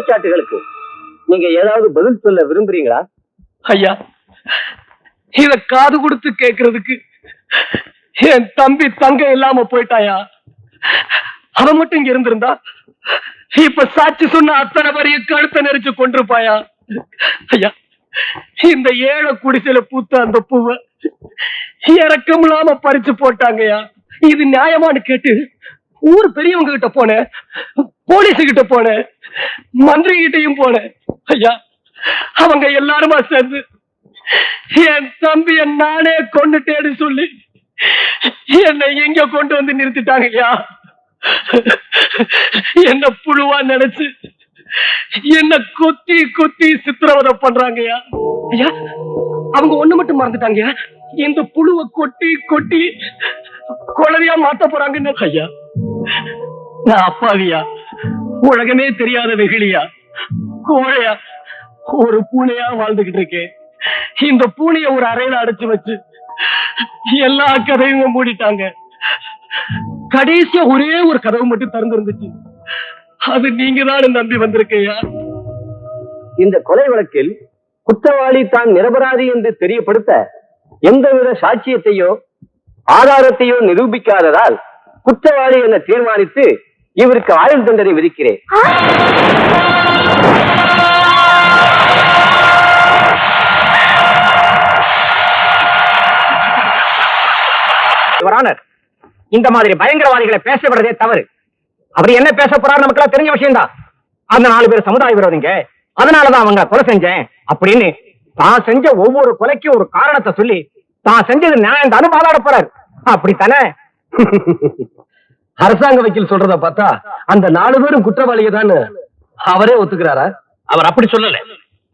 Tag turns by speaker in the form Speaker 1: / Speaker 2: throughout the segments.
Speaker 1: குற்றச்சாட்டுகளுக்கு நீங்க ஏதாவது பதில் சொல்ல விரும்புறீங்களா?
Speaker 2: ஐயா, இத காது கொடுத்து கேட்கறதுக்கு என் தம்பி தங்க இல்லாம போயிட்டாயா. அவன் மட்டும் இங்க இருந்திருந்தா இப்ப சாட்சி சொன்ன அத்தனை பேரைய கழுத்தை நெரிச்சு கொண்டிருப்பாயா. ஐயா, இந்த ஏழை குடிசையில பூத்த அந்த பூவை இறக்கம் இல்லாம பறிச்சு போட்டாங்கய்யா. இது நியாயமானு கேட்டு ஊர் பெரியவங்க கிட்ட போனேன், போலீஸ் கிட்ட போனேன், மந்திரி கிட்டையும் போனேன். ஐயா, அவங்க எல்லாருமா சேர்ந்து என் தம்பிய நானே கொண்டுட்டேன்னு சொல்லி என்னை எங்க கொண்டு வந்து நிறுத்திட்டாங்க ஐயா. என்ன புழுவா நினைச்சு என்ன கொத்தி கொத்தி சித்திரவதை பண்றாங்கய்யா. ஐயா, அவங்க ஒண்ணு மட்டும் மறந்துட்டாங்கய்யா, இந்த புழுவை கொட்டி கொட்டி குழந்தையா மாத்த போறாங்கன்னு. ஐயா, நான் அப்பாவியா, உலகமே தெரியாத வெகுளியா, கோழையா, ஒரு பூனையா வாழ்ந்துகிட்டு இருக்கேன். இந்த பூனைய ஒரு அறையில அடைச்சு வச்சு எல்லா கதையும் மூடிட்டாங்க. கடைசியா ஒரே ஒரு கதவு மட்டும் திறந்து இருந்துச்சு, அது நீங்க தான் நம்பி வந்திருக்கையா.
Speaker 1: இந்த கொலை வழக்கில் குற்றவாளி தான் நிரபராதி என்று தெரியப்படுத்த எந்தவித சாட்சியத்தையோ ஆதாரத்தையோ நிரூபிக்காததால் குற்றவாளி என தீர்மானித்து இவருக்கு ஆயுள் தண்டனை விதிக்கிறேன். இந்த மாதிரி பயங்கரவாதிகளை பேச விடுறதே தவறு. அப்படி என்ன பேச போறாரு நமக்கு தெரிஞ்ச விஷயம் தான். அந்த 4 பேர் சமுதாய விரோதிங்க, அதனாலதான் அவங்க கொலை செஞ்சேன் அப்படின்னு தான் செஞ்ச ஒவ்வொரு கொலைக்கும் ஒரு காரணத்தை சொல்லி தான் செஞ்சது நியாயம் தானு வாதாட போறாரு. அப்படித்தானே? அரசாங்க வக்கீல் சொல்றத பார்த்தா அந்த 4 பேரும் குற்றவாளியை தான் அவரே ஒத்துக்கிறாரா?
Speaker 3: அவர் அப்படி சொல்லல.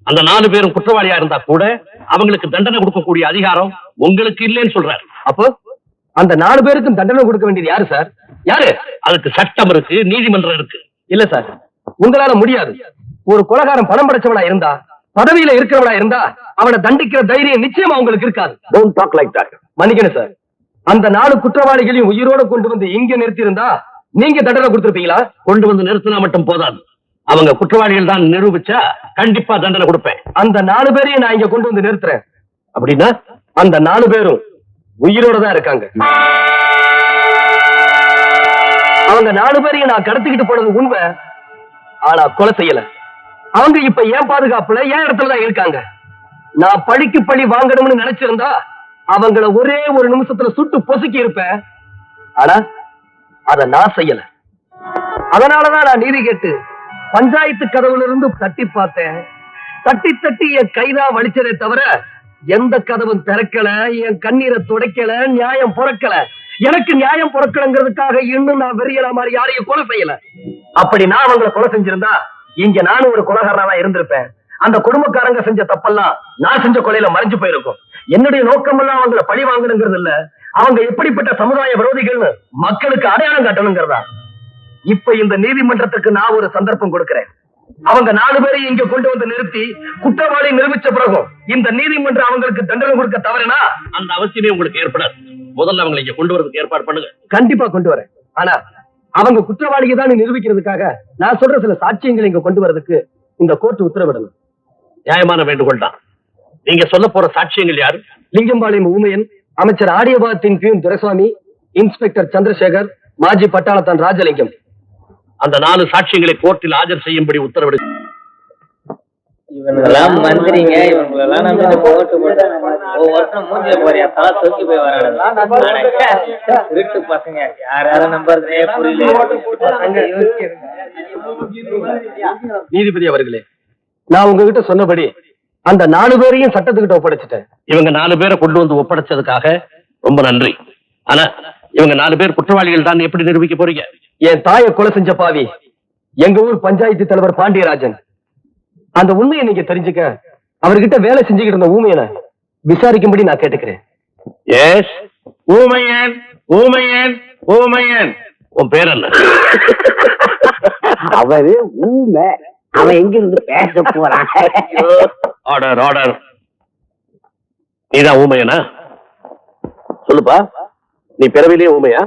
Speaker 3: அந்த 4 பேரும் குற்றவாளியா இருந்தா கூட அவங்களுக்கு தண்டனை கொடுக்கக்கூடிய அதிகாரம் உங்களுக்கு இல்லைன்னு சொல்றாரு.
Speaker 1: அப்போ அந்த 4 பேருக்கும் தண்டனை கொடுக்க வேண்டியது யாரு சார்?
Speaker 3: யாரு? அதுக்கு சட்டம் இருக்கு, நீதிமன்றம் இருக்கு.
Speaker 1: இல்ல சார், உங்களால முடியாது. ஒரு கொலைகாரன் பணம் படைச்சவனா இருந்தா, பதவியில இருக்கிறவனா இருந்தா அவனை தண்டிக்கிற தைரியம் நிச்சயமா உங்களுக்கு இருக்காது. Don't talk like that. மன்னிக்கணும் சார், அந்த 4 குற்றவாளிகளையும் உயிரோட கொண்டு வந்து இங்க நிறுத்தி இருந்தா நீங்க தண்டனை கொடுத்திருப்பீங்களா?
Speaker 3: கொண்டு வந்து நிறுத்தினா மட்டும் போதாது, அவங்க குற்றவாளிகள் தான் நிரூபிச்சா கண்டிப்பா தண்டனை கொடுப்பேன்.
Speaker 1: அந்த 4 பேரையும் நான் இங்க கொண்டு வந்து நிறுத்துறேன். அப்படின்னா அந்த 4 பேரும் உயிரோட தான் இருக்காங்க. அவங்க 4 பேரையும் நான் கடத்திக்கிட்டு போனது உண்மை, ஆனா கொலை செய்யல. அவங்க இப்ப ஏன் பாதுகாப்புல என் இடத்துலதான் இருக்காங்க. நான் பழிக்கு பழி வாங்கணும்னு நினைச்சிருந்தா அவங்கள ஒரே ஒரு நிமிஷத்துல சுட்டு பொசுக்கி இருப்பேன். ஆனா அத நான் செய்யல. அதனாலதான் நான் நீதி கேட்டு பஞ்சாயத்து கதவுல இருந்து தட்டி பார்த்தேன். தட்டி தட்டி என் கைதான் வலிச்சதே தவிர எந்த கதவும் திறக்கல, என் கண்ணீரை துடைக்கல, நியாயம் பொறக்கல. எனக்கு நியாயம் பொறக்கலங்கிறதுக்காக இன்னும் நான் வெறியல மாதிரி யாரையும் கொலை செய்யல. அப்படி நான் அவங்களை கொலை செஞ்சிருந்தா இங்க நானும் ஒரு கொலைகாரனா இருந்திருப்பேன். அந்த குடும்பக்காரங்க செஞ்ச தப்பெல்லாம் நான் செஞ்ச கொலையில மறைஞ்சு போயிருக்கும். என்னுடைய நோக்கம் எல்லாம் அவங்களை பழி வாங்கணுங்கிறது இல்ல, அவங்க எப்படிப்பட்ட சமுதாய விரோதிகள்னு மக்களுக்கு அடையாளம் காட்டணுங்கிறதா. இப்ப இந்த நீதிமன்றத்துக்கு நான் ஒரு சந்தர்ப்பம் கொடுக்கிறேன். அவங்க 4 பேரையும் இங்க கொண்டு வந்து நிறுத்தி குற்றவாளி நிரூபிச்ச பிறகும் இந்த நீதிமன்றம் அவங்களுக்கு தண்டனை கொடுக்க தவறுனா
Speaker 3: அந்த அவசியமே உங்களுக்கு ஏற்படாது. முதல்ல அவங்களை இங்க கொண்டு வரதுக்கு ஏற்பாடு பண்ணுங்க.
Speaker 1: கண்டிப்பா கொண்டு வரேன். ஆனா அவங்க குற்றவாளியை தான் நிரூபிக்கிறதுக்காக நான் சொல்ற சில சாட்சியங்களை இங்க கொண்டு வரதுக்கு இந்த கோர்ட் உத்தரவிடணும்.
Speaker 3: நியாயமான வேண்டுகோள் தான். நீங்க சொல்ல போற சாட்சியங்கள் யாரு?
Speaker 1: லிங்கம்பாளையம் ஊமையன், அமைச்சர் ஆடியபாத்தின் பியூன் துரைசாமி, இன்ஸ்பெக்டர் சந்திரசேகர், மாஜி பட்டாளத்தான் ராஜலிங்கம்.
Speaker 3: அந்த 4 சாட்சியங்களை கோர்ட்டில் ஆஜர் செய்யும்படி உத்தரவிடு.
Speaker 4: இவங்களெல்லாம் மந்திரிங்க, இவங்களெல்லாம் நம்ம ஓட்டு போட்டு ஒவ்வொருத்தரும் மூஞ்சில போறியா தலை தூக்கி போய் வரானுங்க. திருட்டு பசங்க, யாராவது நம்புறதே புரியல.
Speaker 1: நீதிபதி அவர்களே, நான் உங்ககிட்ட சொன்னபடி அந்த 4 பேரையும் சட்டத்துக்கிட்ட ஒப்படைச்சிட்டேன்.
Speaker 3: இவங்க 4 பேரை கொண்டு வந்து ஒப்படைச்சதுக்காக ரொம்ப நன்றி. ஆனா இவங்க 4 பேர் குற்றவாளிகள் தான் எப்படி நிரூபிக்க போறீங்க?
Speaker 1: என் தாயை கொலை செஞ்ச பாவி எங்க ஊர் பஞ்சாயத்து தலைவர் பாண்டியராஜன். அந்த உண்மையை நீங்க தெரிஞ்சுக்க அவர்கிட்ட வேலை செஞ்சுக்கிட்டு இருந்த ஊமையனை விசாரிக்கும்படி நான் கேட்டுக்கிறேன்.
Speaker 3: எஸ், ஊமையன் ஊமையன் ஊமையன். உன் பேர் என்ன?
Speaker 4: அவரு ஊமை, அவன் எங்க இருந்து பேச போறான்?
Speaker 3: Order order. நீதான் ஊமையனா? சொல்லுப்பா, நீ பிறவிலேயே ஊமையா?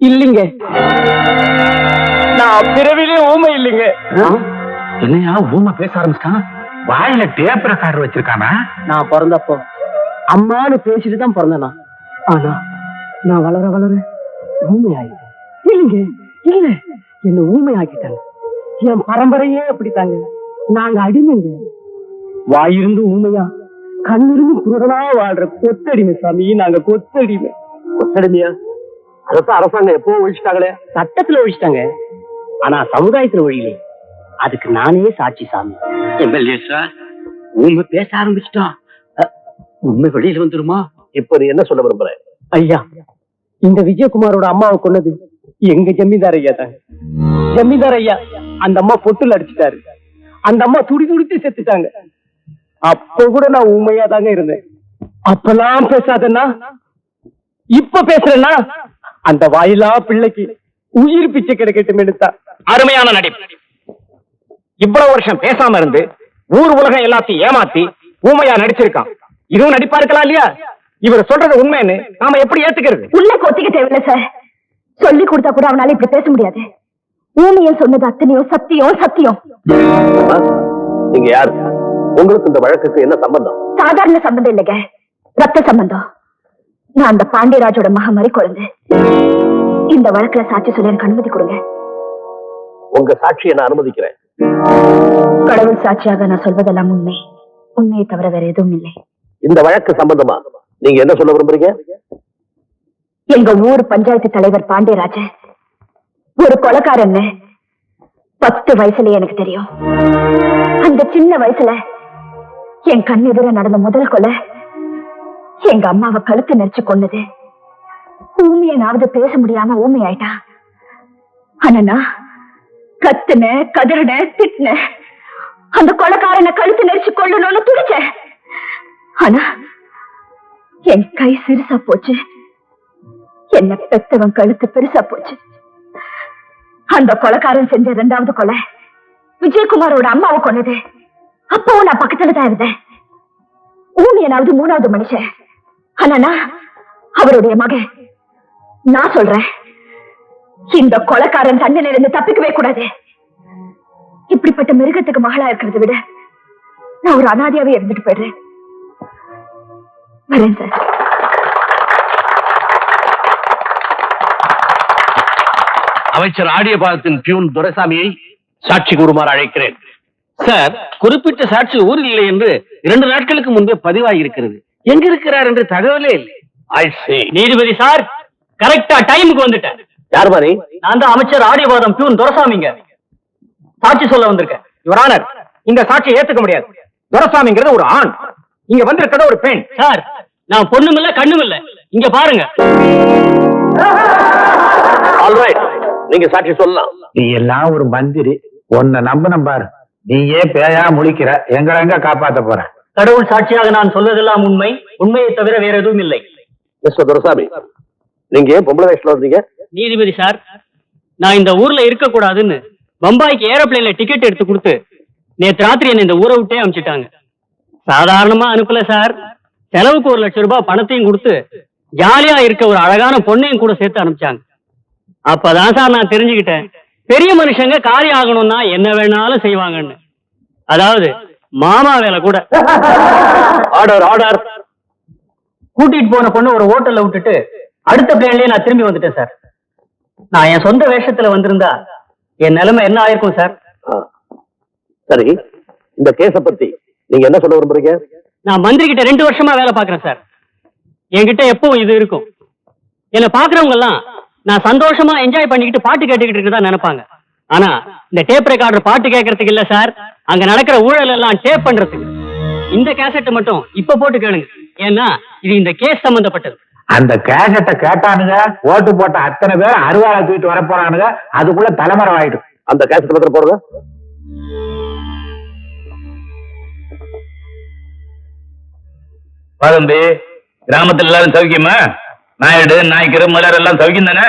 Speaker 4: இல்லைங்க.
Speaker 2: நான் பிறவிலே ஊமை இல்லைங்க.
Speaker 3: என்னையா ஊமை பேச ஆரம்பிச்சிட்டான்? வாயில டேப் ரெக்கார்டர் வச்சிருக்கானா?
Speaker 2: நான் பிறந்தப்போ அம்மானு பேசிட்டு தான் பிறந்தேனா. ஆனா நான் வளர வளர ஊமை ஆயிட்டேன். இல்லைங்க, இல்ல, என்ன ஊமை ஆக்கிட்டாங்க. என் பரம்பரையே அப்படித்தாங்க. நாங்க அடிமைங்க. வாயிருந்து ஊமையா, கண்ணிருந்து குருடனா வாழ்ற கொத்தடிமை சாமி. நாங்க கொத்தடிமை.
Speaker 1: கொத்தடிமையா? அதான் அரசாங்கம் எப்போ ஒழிச்சிட்டாங்களே.
Speaker 2: சட்டத்துல ஒழிச்சிட்டாங்க, ஆனா சமுதாயத்துல ஒழியல. அதுக்கு நானே சாட்சி சாமி.
Speaker 3: எம்எல்ஏ சார், ஊமை பேச ஆரம்பிச்சிட்டான். உண்மை வெளியில வந்துருமா?
Speaker 1: இப்ப நீ என்ன சொல்ல விரும்புற?
Speaker 2: ஐயா, இந்த விஜயகுமாரோட அம்மாவை கொன்னது எங்க ஜமீன்தார் ஐயா தாங்க. ஜமீன்தார் ஐயா அந்த அம்மா பொட்டுல அடிச்சுட்டாரு. அந்த அம்மா துடி துடித்து செத்துட்டாங்க. அப்ப கூட நான் உண்மையா தாங்க இருந்தேன். அப்பெல்லாம் பேசாதன்னா இப்ப பேசுறேன்னா அந்த வாயிலா பிள்ளைக்கு உயிர் பிச்சை கிடைக்கட்டும் எடுத்தா.
Speaker 3: அருமையான நடிப்பு.
Speaker 2: இவ்வளவு வருஷம் பேசாம இருந்து ஊர் உலகம் எல்லாத்தையும் ஏமாத்தி ஊமையா நடிச்சிருக்கான். இதுவும் நடிப்பா இருக்கலாம் இல்லையா? இவர் சொல்றது உண்மைன்னு நாம எப்படி ஏத்துக்கிறது?
Speaker 5: உள்ள கொத்திக்க தேவையில்ல சார். சொல்லி கொடுத்தா கூட அவனால இப்படி பேச முடியாது. ஊமைய சொன்னது அத்தனையும் சத்தியம், சத்தியம்.
Speaker 1: நீங்க யாரு? உங்களுக்கு இந்த வழக்குக்கு என்ன சம்பந்தம்?
Speaker 5: சாதாரண சம்பந்தம் இல்லைங்க, ரத்த சம்பந்தம். நான் அந்த பாண்டியராஜோட மக மாதிரி குழந்தை. இந்த வழக்குல சாட்சி சொல்ல எனக்கு அனுமதி கொடுங்க.
Speaker 1: உங்க சாட்சியை நான் அனுமதிக்கிறேன்.
Speaker 5: கடவுள் சாட்சியாக நான் சொல்வதெல்லாம் உண்மை. உண்மையை தவிர வேற எதுவும் இல்லை.
Speaker 1: இந்த வழக்கு சம்பந்தமா நீங்க என்ன சொல்ல விரும்புறீங்க?
Speaker 5: எங்க ஊர் பஞ்சாயத்து தலைவர் பாண்டியராஜ ஒரு கொலைக்காரன்னு 10 வயசுலயே எனக்கு தெரியும். அந்த சின்ன வயசுல என் கண் எதிர நடந்த முதல் கொலை எங்க அம்மாவை கழுத்து நெரிச்சு கொன்னது. ஊமையனாவது பேச முடியாம ஊமை ஆயிட்டான். ஆனா கத்துன, கதறின, திட்டின, அந்த கொலைக்காரனை கழுத்து நெரிச்சு கொள்ளணும்னு துடிச்சேன். ஆனா என் கை சிறுசா போச்சு, என்ன பெத்தவன் கழுத்து பெருசா போச்சு. அந்த கொலைக்காரன் செஞ்ச 2வது கொலை விஜயகுமாரோட அம்மாவை கொன்னது. அப்பவும் நான் பக்கத்துல தான் இருந்தேன். ஊமையனாவது 3வது மனுஷன். ஆனா அவருடைய மகன். நான் சொல்றேன், இந்த கொலைக்காரன் தண்டனையில இருந்து தப்பிக்கவே கூடாது. இப்படிப்பட்ட மிருகத்துக்கு மகளா இருக்கிறத விட நான் ஒரு அனாதையாவே இருந்துட்டு போயிடுறேன். வரேன் சார்.
Speaker 3: அமைச்சர் ஆடியபாலத்தின் பியூன் துரைசாமியை சாட்சி கூறுமாறு அழைக்கிறேன்.
Speaker 2: சார், குறிப்பிட்ட சாட்சி ஊரில் இல்லை என்று 2 நாட்களுக்கு முன்பே பதிவாகி இருக்கிறது. எங்க இருக்கிறார் என்று தகவலே இல்லை.
Speaker 3: I see.
Speaker 2: நீதிபதி சார், கரெக்டா டைமுக்கு வந்துட்டேன்.
Speaker 1: யார் மாதிரி?
Speaker 2: நான் தான் அமைச்சர் ஆடியபாதம் பியூன் துரைசாமிங்க. சாட்சி சொல்ல வந்திருக்கேன். யுவர் ஆனர், இந்த சாட்சியை ஏத்துக்க முடியாது. துரைசாமிங்கிறது ஒரு ஆண், இங்க வந்திருக்கிறது ஒரு பெண். சார், நான் பொண்ணும் இல்ல கண்ணும் இல்ல. இங்க பாருங்க.
Speaker 1: ஆல்ரைட், நீங்க சாட்சி சொல்லலாம்.
Speaker 6: நீ எல்லாம் ஒரு மந்திரி, உன்னை நம்பின பாரு. நீயே பேயா முழிக்கிற, எங்க காப்பாத்த போற?
Speaker 2: கடவுள் சாட்சியாக நான் சொல்வதெல்லாம் உண்மை. உண்மையை தவிர வேற எதுவும் இல்லை.
Speaker 1: மிஸ்டர் துரைசாமி, நீங்க ஏன் பொம்பளை வயசுல வந்தீங்க?
Speaker 2: நீதிபதி சார், நான் இந்த ஊர்ல இருக்க கூடாதுன்னு பம்பாய்க்கு ஏரோப்ளேன்ல டிக்கெட் எடுத்து கொடுத்து நேற்று ராத்திரி என்ன இந்த ஊரை விட்டே அனுப்பிச்சிட்டாங்க. சாதாரணமா அனுப்பல சார், செலவுக்கு 1 லட்சம் ரூபாய் பணத்தையும் கொடுத்து ஜாலியா இருக்க ஒரு அழகான பொண்ணையும் கூட சேர்த்து அனுப்பிச்சாங்க. அப்பதான் சார் நான் தெரிஞ்சுக்கிட்டேன், பெரிய மனுஷங்க காரியம் ஆகணும்னா என்ன வேணாலும் செய்வாங்கன்னு. அதாவது மாமா வேலை கூட.
Speaker 1: Order, order.
Speaker 2: கூட்டிட்டு போன பொண்ணு ஒரு ஹோட்டல்ல விட்டுட்டு அடுத்த பிளேன்லயே நான் திரும்பி வந்துட்டேன் சார். நான் என் சொந்த வேஷத்துல வந்திருந்தா என் நிலைமை என்ன ஆயிருக்கும் சார்?
Speaker 1: சரி, இந்த கேஸ பத்தி நீங்க என்ன சொல்ல விரும்புறீங்க?
Speaker 2: நான் மந்திரி கிட்ட 2 வருஷமா வேலை பாக்குறேன் சார். என்கிட்ட எப்பவும் இது இருக்கும். என்ன பாக்குறவங்க எல்லாம் நான் சந்தோஷமா என்ஜாய் பண்ணிக்கிட்டு பாட்டு கேட்டுக்கிட்டு இருக்கதான் நினைப்பாங்க. ஆனா இந்த டேப் ரெக்கார்டர் பாட்டு கேட்கறதுக்கு இல்ல சார், அங்க நடக்கிற ஊழல் எல்லாம் டேப் பண்றதுக்கு. இந்த கேசட் மட்டும் இப்ப போட்டு கேளுங்க, ஏன்னா இது இந்த கேஸ் சம்பந்தப்பட்டது.
Speaker 6: அந்த கேசட்டை கேட்டானுங்க, ஓட்டு போட்ட அத்தனை பேர் அருவாளை தூக்கிட்டு வர போறானுங்க. அதுக்குள்ள தலைமறை ஆயிடும்.
Speaker 1: அந்த கேசட் பத்திரம் போடுங்க.
Speaker 3: தம்பி, கிராமத்துல எல்லாரும் சௌக்கியமா? நாயுடு, நாய்க்கரு, மலர் எல்லாம் சௌக்கியம் தானே?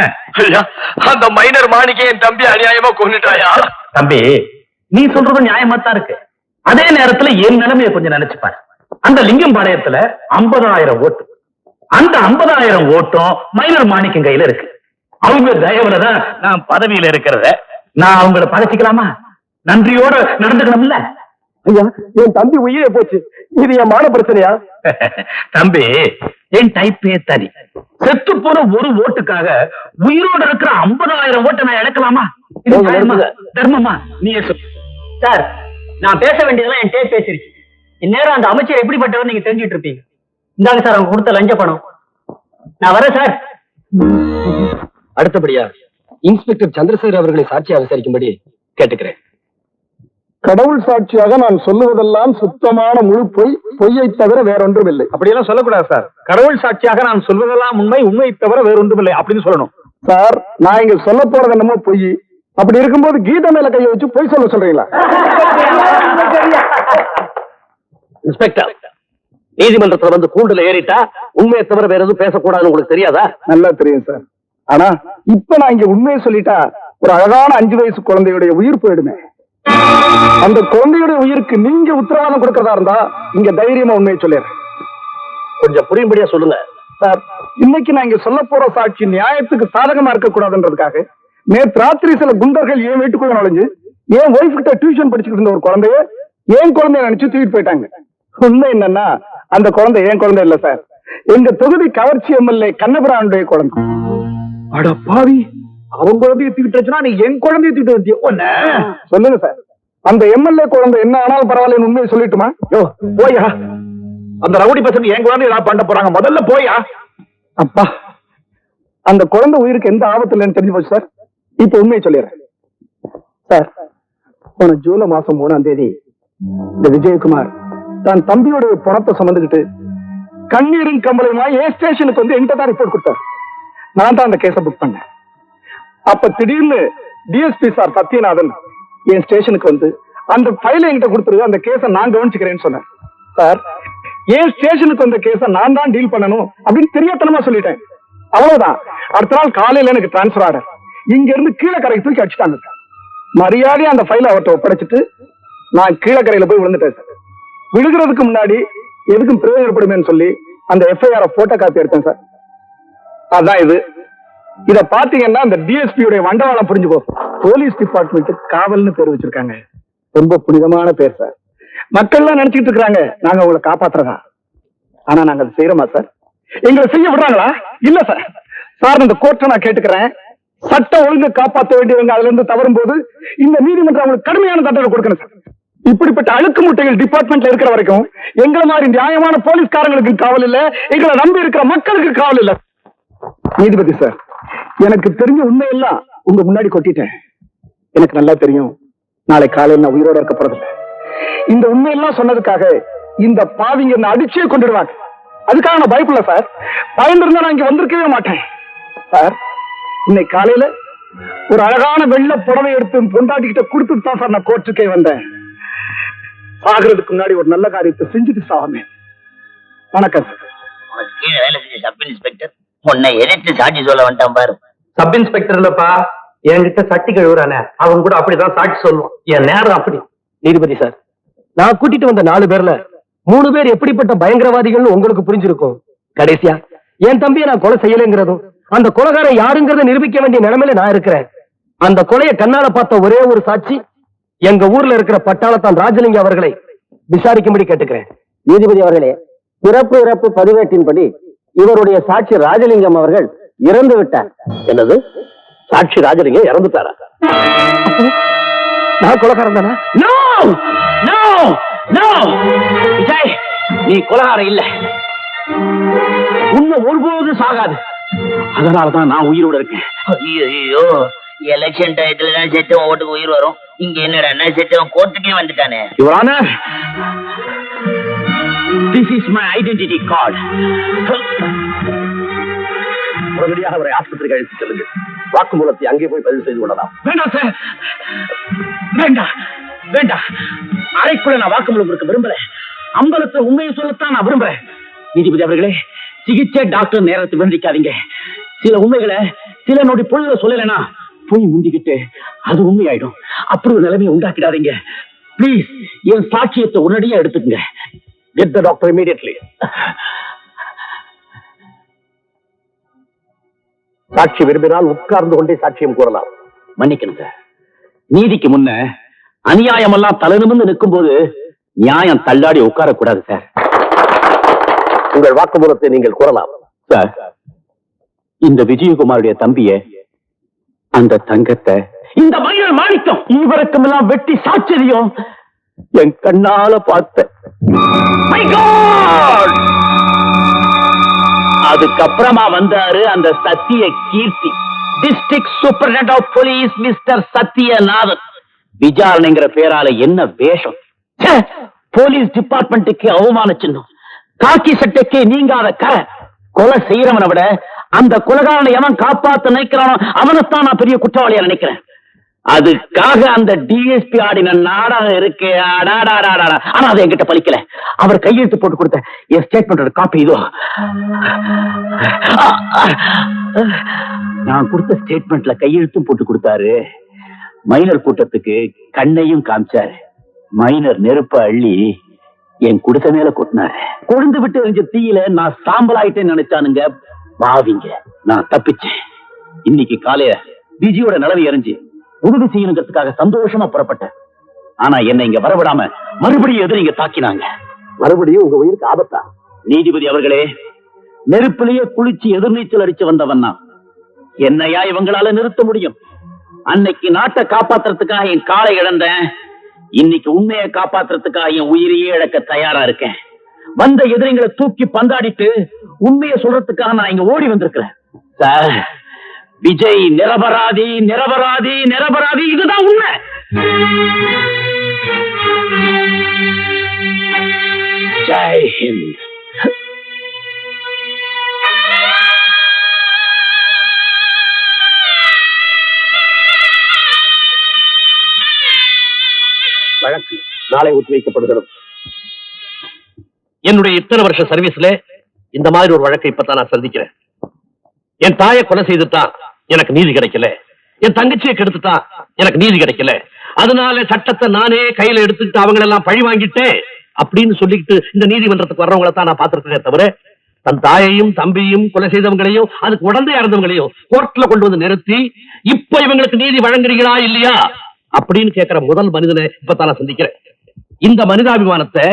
Speaker 1: அந்த மைனர் மாணிக்க என் தம்பி அநியாயமா கொண்டுட்டாயா?
Speaker 3: தம்பி, நீ சொல்றது நியாயமா தான் இருக்கு. அதே நேரத்துல என் நிலைமையை கொஞ்சம் நினைச்சுப்பாரு. அந்த லிங்கம்பாளையத்துல 50,000 ஓட்டு. அந்த 50,000 ஓட்டும் மைனர் மாணிக்கம் கையில இருக்கு. அவங்க தயவுலதான் நான் பதவியில இருக்கிறத நான் அவங்கள பகைச்சிக்கலாமா? நன்றியோட நடந்துக்கணும்ல.
Speaker 1: ஐயா, என் தம்பி உயிரே போச்சு. இது என் மான பிரச்சனையா?
Speaker 3: தம்பி, என் டைப்பே தனி. செத்து போன ஒரு ஓட்டுக்காக உயிரோட இருக்கிற 50,000 ஓட்டை நான் இழக்கலாமா? இது நியாயமா? தர்மமா? நீயே சொல்லு.
Speaker 2: சார், நான் பேச வேண்டியதெல்லாம் என் டேப் பேசிருச்சு. இந்நேரம் அந்த அமைச்சர் எப்படிப்பட்டவர் நீங்க தெரிஞ்சுட்டு இருப்பீங்க. இந்தாங்க சார் அவங்க கொடுத்த லஞ்ச பணம். நான் வரேன் சார்.
Speaker 1: அடுத்தபடியா இன்ஸ்பெக்டர் சந்திரசேகர் அவர்களை சாட்சியாக விசாரிக்கும்படி கேட்டுக்கிறேன்.
Speaker 7: கடவுள் சாட்சியாக நான் சொல்லுவதெல்லாம் சுத்தமான முழு பொய், பொய்யை தவிர வேறொன்றும் இல்லை.
Speaker 6: அப்படியெல்லாம் சொல்லக்கூடாது சார். கடவுள் சாட்சியாக நான் சொல்வதெல்லாம் உண்மை, உண்மை தவிர வேற ஒன்றும் இல்லை அப்படின்னு சொல்லணும்.
Speaker 7: சார், நான் இங்க சொல்ல போறது என்னமோ பொய். அப்படி இருக்கும்போது கீதை மேல கையை வச்சு பொய் சொல்ல சொல்றீங்களா?
Speaker 1: இன்ஸ்பெக்டர், நீதிமன்றத்துல வந்து கூண்டுல ஏறிட்டா உண்மையை தவிர வேற எதுவும் பேசக்கூடாதுன்னு உங்களுக்கு தெரியாதா?
Speaker 7: நல்லா தெரியும் சார். ஆனா இப்ப நான் இங்க உண்மையை சொல்லிட்டா ஒரு அழகான 5 வயசு குழந்தையுடைய உயிர் போயிடுமே. அந்த குழந்தையுடைய உயிருக்கு நீங்க உத்தரவாதம் கொடுக்கறதா இருந்தா இங்க தைரியமா உண்மையை சொல்லிடுறேன்.
Speaker 1: கொஞ்சம் புரியும்படியா சொல்லுங்க.
Speaker 7: சார், இன்னைக்கு நான் இங்க சொல்ல போற சாட்சி நியாயத்துக்கு சாதகமா இருக்க கூடாதுன்றதுக்காக நேற்று ராத்திரி சில குண்டர்கள் என் வீட்டுக்குள்ள நுழைஞ்சு என் ஒய்ஃப் கிட்ட டியூஷன் படிச்சுக்கிட்டு இருந்த ஒரு குழந்தைய என் குழந்தைய நினைச்சு தூக்கிட்டு போயிட்டாங்க. உண்மை என்னன்னா அந்த குழந்தை என் குழந்தை இல்ல சார், எங்க தொகுதி கவர்ச்சி எம்எல்ஏ கண்ணபிரானுடைய குழந்தை.
Speaker 6: அட பாவி, அவன் குழந்தைய தூக்கிட்டு நீ என் குழந்தைய தூக்கிட்டு வந்திய ஒண்ணு.
Speaker 7: சொல்லுங்க சார், அந்த எம்எல்ஏ குழந்தை என்ன ஆனாலும் பரவாயில்ல, உண்மையை சொல்லிட்டுமா?
Speaker 6: யோ போயா, அந்த ரவுடி பசங்க என் குழந்தை ஏதாவது பண்ண போறாங்க, முதல்ல போயா.
Speaker 7: அப்பா, அந்த குழந்தை உயிருக்கு எந்த ஆபத்து இல்லைன்னு தெரிஞ்சு போச்சு சார். இப்ப உண்மையை சொல்லிடுறேன் சார். போன ஜூலை மாசம் 3ஆம் தேதி இந்த விஜயகுமார் தான் தம்பியோட பணத்தை சுமந்துக்கிட்டு கண்ணீரின் கம்பளமா ஏ ஸ்டேஷனுக்கு வந்து என்கிட்ட தான் ரிப்போர்ட் கொடுத்தார். நான் தான் அந்த கேஸை புக் பண்ணேன். அப்ப திடீர்னு டிஎஸ்பி சார் சத்யநாதன் என் ஸ்டேஷனுக்கு வந்து அந்த ஃபைலை என்கிட்ட கொடுத்துரு, அந்த கேஸை நான் கவனிச்சுக்கிறேன்னு சொன்னேன். சார், ஏன் ஸ்டேஷனுக்கு வந்த கேஸை நான் தான் டீல் பண்ணணும் அப்படின்னு தெரியாதனமா சொல்லிட்டேன். அவ்வளவுதான். அடுத்த நாள் காலையில எனக்கு டிரான்ஸ்பர் ஆர்டர். இங்க இருந்து கீழக்கரைக்கு தூக்கி அடிச்சுட்டாங்க சார். மரியாதையா அந்த ஃபைலை அவர்கிட்ட ஒப்படைச்சிட்டு நான் கீழக்கரையில போய் விழுந்துட்டேன் சார். விழுகிறதுக்கு முன்னாடி எதுக்கும் பிரயோஜனப்படுமேன்னு சொல்லி அந்த எஃப்ஐஆர் போட்டோ காப்பி எடுத்தேன் சார். அதான் இது. இத பாத்தீங்கன்னா அந்த டிஎஸ்பியுடைய வண்டவாளம் புரிஞ்சுக்கோ. போலீஸ் டிபார்ட்மெண்ட் காவல்னு பேர் வச்சிருக்காங்க. ரொம்ப புனிதமான பேர் சார். மக்கள்லாம் நினைச்சிட்டு இருக்காங்க நாங்க உங்களை காப்பாத்துறதா. ஆனா நாங்க அதை செய்யறோமா சார்? எங்களை செய்ய விடுறாங்களா? இல்ல சார். சார், இந்த கோர்ட்டை நான் கேட்டுக்கிறேன். சட்டம் ஒழுங்கு காப்பாற்ற வேண்டியவங்க அதுல இருந்து தவறும் போது இந்த நீதிமன்றம் அவங்களுக்கு கடுமையான தண்டனை கொடுக்கணும் சார். இப்படிப்பட்ட அழுக்கு முட்டைகள் டிபார்ட்மெண்ட்ல இருக்கிற வரைக்கும் எங்களை மாதிரி நியாயமான போலீஸ்காரங்களுக்கு காவல் இல்ல, எங்களை நம்பி இருக்கிற மக்களுக்கு காவல் இல்ல. நீதிபதி சார், எனக்கு தெரிஞ்ச உண்மையெல்லாம் உங்க முன்னாடி கொட்டிட்டேன். எனக்கு நல்லா தெரியும் நாளை காலையில் நான் உயிரோட இருக்க போறதில்லை. இந்த உண்மையெல்லாம் சொன்னதுக்காக இந்த பாவிங்க என்ன அடிச்சே கொண்டுடுவாங்க. அதுக்காக நான் பயப்படல சார். பயந்திருந்தா நான் இங்க வந்திருக்கவே மாட்டேன் சார். இன்னைக்கு காலையில ஒரு அழகான வெள்ளை புடவை எடுத்து பொண்டாட்டிக்கிட்ட கொடுத்துட்டு தான் சார் நான் கோர்ட்டுக்கே வந்தேன். சாகிறதுக்கு முன்னாடி ஒரு நல்ல காரியத்தை செஞ்சுட்டு சாவாமே. வணக்கம் சார்.
Speaker 4: உனக்கு கீழே வேலை செஞ்ச சப் இன்ஸ்பெக்டர் உன்னை எதிர்த்து சாட்சி சொல்ல வந்துட்டான் பாரு.
Speaker 1: சப் இன்ஸ்பெக்டர் இல்லப்பா, என்கிட்ட சட்டி கழுவுறானே அவன் கூட அப்படிதான் சாட்சி சொல்லுவான். என் நேரம் அப்படி. நீதிபதி சார், நான் கூட்டிட்டு வந்த 4 பேர்ல 3 பேர் எப்படிப்பட்ட பயங்கரவாதிகள்னு உங்களுக்கு புரிஞ்சிருக்கும். கடைசியா என் தம்பியை நான் கொலை செய்யலைங்கிறதும் அந்த கொலைகாரன் யாருங்கிறத நிரூபிக்க வேண்டிய நிலைமையில நான் இருக்கிறேன். அந்த கொலையை கண்ணால பார்த்த ஒரே ஒரு சாட்சி எங்க ஊர்ல இருக்கிற பட்டாளத்தான் ராஜலிங்கம் அவர்களை விசாரிக்கும்படி கேட்டுக்கிறேன்.
Speaker 2: நீதிபதி அவர்களே, பிறப்பு இறப்பு பதிவேட்டின்படி இவருடைய சாட்சி ராஜலிங்கம் அவர்கள் இறந்து விட்டார்.
Speaker 1: என்னது? சாட்சி ராஜலிங்கம் இறந்துட்டாரா? நான் கொலைகாரன் தானா?
Speaker 3: நோ நோ நோ விஜய், நீ கொலைகாரம் இல்ல. உண்மை ஒருபோதும் சாகாது. அதனாலதான் நான் உயிரோட இருக்கேன்.
Speaker 4: ஐயோ, எலெக்ஷன் டயத்துல தான் செத்தவன் ஓட்டுக்கு உயிர் வரும். இங்க என்னடா செத்தவன் கோர்ட்டுக்கே வந்துட்டானே.
Speaker 3: Your Honor, this is my identity card.
Speaker 1: உடனடியாக அவரை ஆஸ்பத்திரிக்கு அழைத்து செல்லுங்க. வாக்குமூலத்தை அங்கே போய் பதிவு செய்து கொள்ளலாம்.
Speaker 3: வேண்டாம் சார், வேண்டாம் வேண்டாம். அறைக்குள்ள நான் வாக்குமூலம் கொடுக்க விரும்பல. அம்பலத்தை உண்மையை சொல்லத்தான் நான் விரும்புறேன். நீதிபதி அவர்களே, சிகிச்சை டாக்டர் நேரத்தை விருந்திக்காதீங்க. சில உண்மைகளை சில நொடி பொழுதுல சொல்லலைன்னா போய் முந்திக்கிட்டு அது உண்மையாயிடும். அப்படி ஒரு நிலைமையை உண்டாக்கிடாதீங்க. பிளீஸ், என் சாட்சியத்தை உடனடியா எடுத்துக்கங்க.
Speaker 1: Get the doctor immediately. சாட்சி விரும்பினால் உட்கார்ந்து கொண்டே சாட்சியம் கூறலாம்.
Speaker 3: மன்னிக்கணும் சார், நீதிக்கு முன்ன அநியாயம் எல்லாம் தலை நிமிர்ந்து நிற்கும் போது நியாயம் தள்ளாடி உட்காரக்கூடாது சார்.
Speaker 1: உங்கள் வாக்குமூலத்தை நீங்கள் கூறலாம்.
Speaker 3: சார், இந்த விஜயகுமாருடைய தம்பிய, அந்த தங்கத்தை, இந்த மயிலர் மாணிக்கம் இவருக்கும் எல்லாம் வெட்டி சாட்சியம் என் கண்ணால பார்த்தேன். My God! அதுக்கப்புறமா வந்தாரு அந்த Sathya Keerthi, district superintendent of police mister Sathyanathan. விசாரணைங்கிற பேரால என்ன வேஷம்! ச்சே! போலீஸ் டிபார்ட்மெண்ட்டுக்கு அவமான சின்னம், காக்கி சட்டைக்கு நீங்காத கரை. கொலை செய்யறவனை விட அந்த கொலைகாரனை எவன் காப்பாத்த நினைக்கிறானோ அவனைத்தான் நான் பெரிய குற்றவாளியா நினைக்கிறேன். அதுக்காக அந்த டிஎஸ்பி ஆடின நாடகம் இருக்கு. ஆனா அது என்கிட்ட பலிக்கல. அவர் கையெழுத்து போட்டு கொடுத்த என் ஸ்டேட்மெண்டோட காப்பி இதோ. நான் கொடுத்த ஸ்டேட்மெண்ட்ல கையெழுத்தும் போட்டு கொடுத்தாரு. மைனர் கூட்டத்துக்கு கண்ணையும் காமிச்சாரு. மைனர் நெருப்ப அள்ளி என் குடிசை மேல கொட்டினாரு. கொழுந்து விட்டு எரிஞ்ச தீயில நான் சாம்பல் ஆயிட்டேன்னு நினைச்சானுங்க பாவிங்க. நான் தப்பிச்சேன். இன்னைக்கு காலையில விஜயோட நிலவை எரிஞ்சு உதவி செய்யணுங்கிறதுக்காக சந்தோஷமா புறப்பட்டேன். ஆனா என்ன இங்க வரவிடாம மறுபடியும் எதிரிங்க தாக்கினாங்க.
Speaker 1: மறுபடியும் உங்க உயிருக்கு ஆபத்தா?
Speaker 3: நீதிபதி அவர்களே, நெருப்பிலேயே குளிச்சு எதிர்நீச்சல் அடிச்சு வந்தவன் நான். என்னையா இவங்களால நிறுத்த முடியும்? அன்னைக்கு நாட்டை காப்பாத்துறதுக்காக என் காலை இழந்தேன். இன்னைக்கு உண்மையை காப்பாத்துறதுக்காக என் உயிரையே இழக்க தயாரா இருக்கேன். வந்த எதிரிங்களை தூக்கி பந்தாடிட்டு உண்மையை சொல்றதுக்காக நான் இங்க ஓடி வந்திருக்கிறேன். சார், விஜய் நிரபராதி, நிரபராதி, நிரபராதி, இதுதான் உண்மை. ஜெய் ஹிந்த்.
Speaker 1: வழக்கு நாளை ஒத்திவைக்கப்படுகிறது.
Speaker 2: என்னுடைய இத்தனை வருஷ சர்வீஸ்ல இந்த மாதிரி ஒரு வழக்கை இப்பதான் நான் சந்திக்கிறேன். என் தாயை கொலை செய்துட்டான், எனக்கு நீதி கிடைக்கல. என் தங்கச்சியை கெடுத்துட்டான், எனக்கு நீதி கிடைக்கல. அதனால சட்டத்தை நானே கையில எடுத்துக்கிட்டு அவங்க எல்லாம் பழி வாங்கிட்டேன் அப்படின்னு சொல்லிக்கிட்டு இந்த நீதிமன்றத்துக்கு வர்றவங்களை தான் நான் பார்த்திருக்கேன். தவிர தன் தாயையும் தம்பியும் கொலை செய்தவங்களையும் அதுக்கு உடந்தை இறந்தவங்களையும் கோர்ட்ல கொண்டு வந்து நிறுத்தி இப்ப இவங்களுக்கு நீதி வழங்குறீங்களா இல்லையா அப்படின்னு கேட்கிற முதல் மனிதனை இப்பதான் நான் சந்திக்கிறேன். இந்த மனிதாபிமானத்தை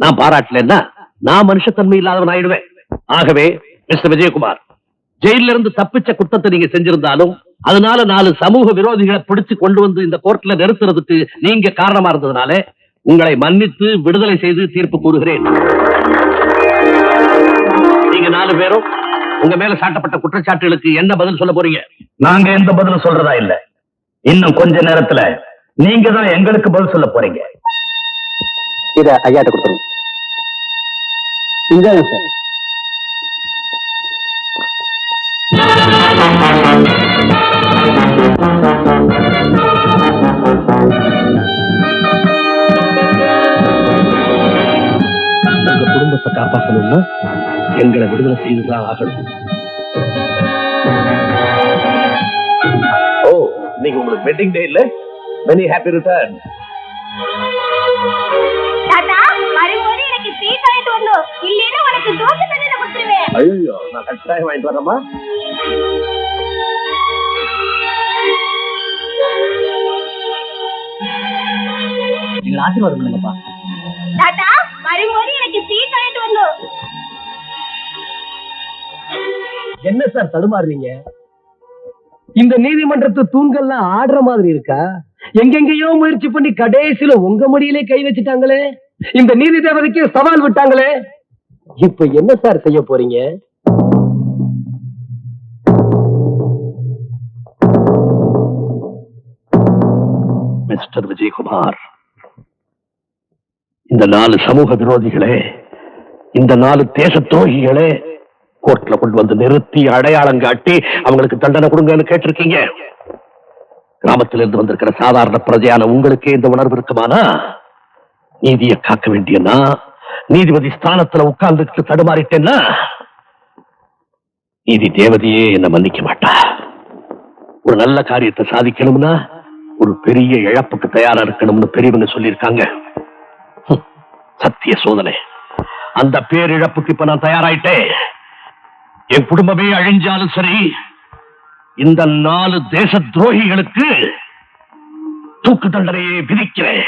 Speaker 2: நான் பாராட்டலன்னா நான் மனுஷத்தன்மை இல்லாதவன் ஆயிடுவேன். ஆகவே மிஸ்டர் விஜயகுமார், ஜெயில இருந்து தப்பிச்ச குற்றத்தை நீங்க செஞ்சிருந்தாலும் அதனால 4 சமூக விரோதிகளை பிடிச்சு கொண்டு வந்து இந்த கோர்ட்ல நிறுத்துறதுக்கு நீங்க காரணமா இருந்ததுனால உங்களை மன்னித்து விடுதலை செய்து தீர்ப்பு கூறுகிறேன். நீங்க 4 பேரும் உங்க மேல சாட்டப்பட்ட குற்றச்சாட்டுகளுக்கு என்ன பதில் சொல்ல போறீங்க?
Speaker 3: நாங்க எந்த பதிலும் சொல்றதா இல்ல. இன்னும் கொஞ்ச நேரத்துல நீங்க தான் எங்களுக்கு பதில் சொல்ல போறீங்க.
Speaker 1: இத ஐயாட்ட கொடுத்துருங்க. இந்தாங்க சார்.
Speaker 2: உங்க குடும்பத்தை காப்பாற்றணும்னா எங்களை விடுதலை செய்துதான் ஆகணும். ஓ, இன்னைக்கு உங்களுக்கு வெட்டிங் டே இல்ல? Many happy return.
Speaker 5: தாத்தா, வரும்போது எனக்கு ஸ்வீட் வாங்கிட்டு வரணும். இல்லைன்னா உனக்கு தோசை தண்ணில கொடுத்துருவேன்.
Speaker 2: ஐயோ, நான் கட்டாயம் வாங்கிட்டு வரேம்மா.
Speaker 3: நீங்க ஆசீர்வாதம் பண்ணுங்கப்பா.
Speaker 5: தாத்தா, வரும்போது எனக்கு ஸ்வீட் வாங்கிட்டு வரணும்.
Speaker 2: என்ன சார் தடுமாறுறீங்க? இந்த நீதிமன்றத்து தூண்கள்லாம் ஆடுற மாதிரி இருக்கா? எங்கெங்கயோ முயற்சி பண்ணி கடைசியில உங்க முடியிலே கை வச்சுட்டாங்களே. இந்த நீதி தேவதைக்கு சவால் விட்டாங்களே. இப்ப என்ன சார் செய்ய போறீங்க? மிஸ்டர் விஜயகுமார், இந்த 4 சமூக விரோதிகளே, இந்த 4 தேச துரோகிகளே கோர்ட்ல கொண்டு வந்து நிறுத்தி அடையாளம் காட்டி அவங்களுக்கு தண்டனை கொடுங்கன்னு கேட்டிருக்கீங்க. கிராமத்திலிருந்து வந்திருக்கிற சாதாரண பிரஜையான உங்களுக்கே இந்த உணர்வு இருக்குமானா, நீதியை காக்க வேண்டியனா நீதிபதி ஸ்தானத்துல உட்கார்ந்துட்டு தடுமாறிட்டேன்னா நீதி தேவதையே என்ன மன்னிக்க மாட்டா. ஒரு நல்ல காரியத்தை சாதிக்கணும்னா ஒரு பெரிய இழப்புக்கு தயாரா இருக்கணும்னு பெரியவங்க சொல்லியிருக்காங்க. சத்திய சோதனை. அந்த பேரிழப்புக்கு இப்ப நான் தயாராயிட்டேன். என் குடும்பமே அழிஞ்சாலும் சரி, இந்த 4 தேச துரோகிகளுக்கு
Speaker 3: தூக்கு தண்டனையை விதிக்கிறேன்.